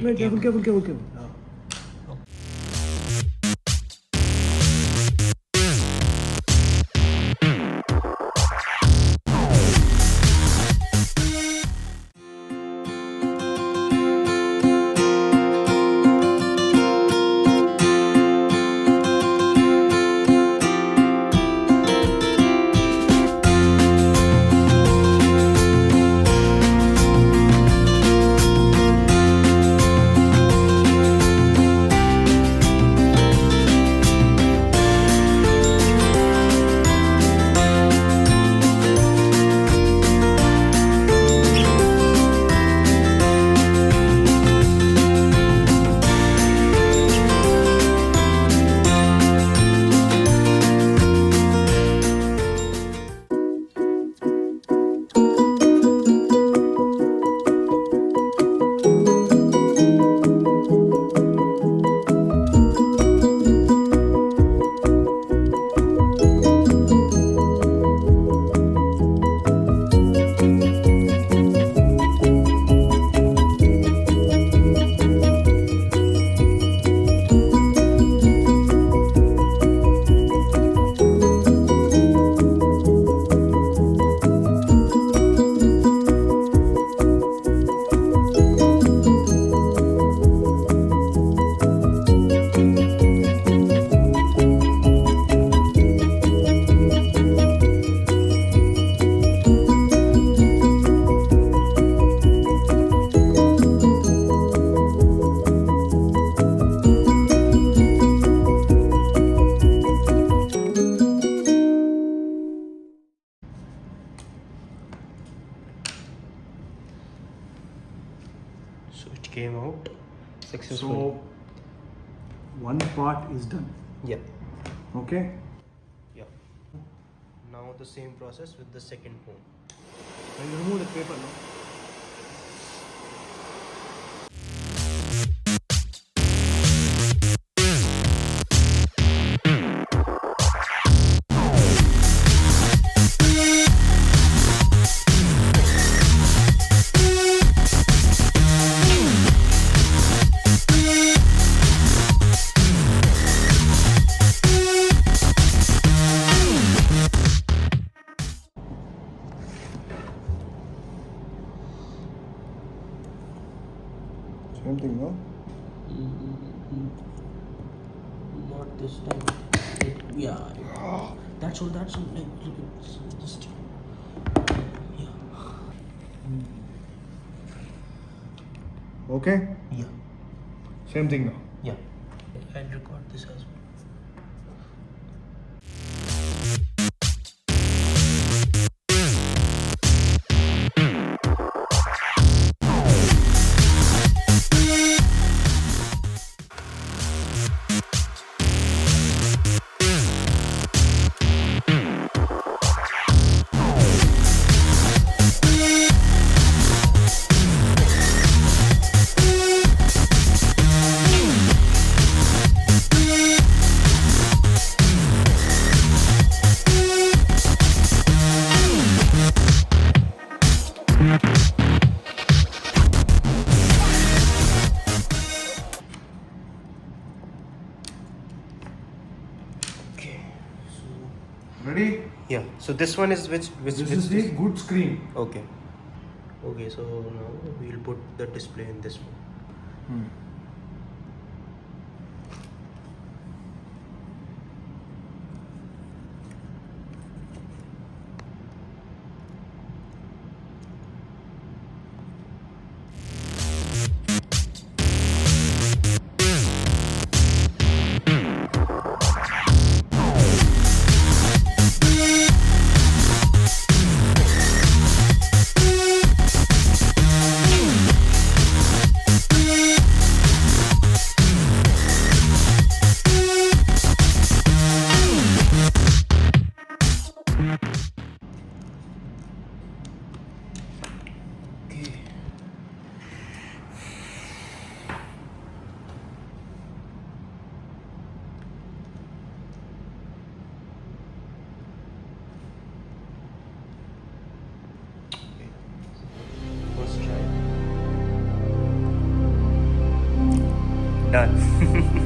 Wait, careful. So it came out successful. So one part is done. Yeah. Okay. Yeah. Now the same process with the second phone. When you remove the paper, no? Same thing, no? Not this time. Yeah. That's all. Like, look at this. Just. Yeah. Okay. Yeah. Same thing now. Yeah. I'll record this as well. Okay. So. Ready? Yeah. So this one is which This is the good screen. Okay. Okay. So now we'll put the display in this one. Done.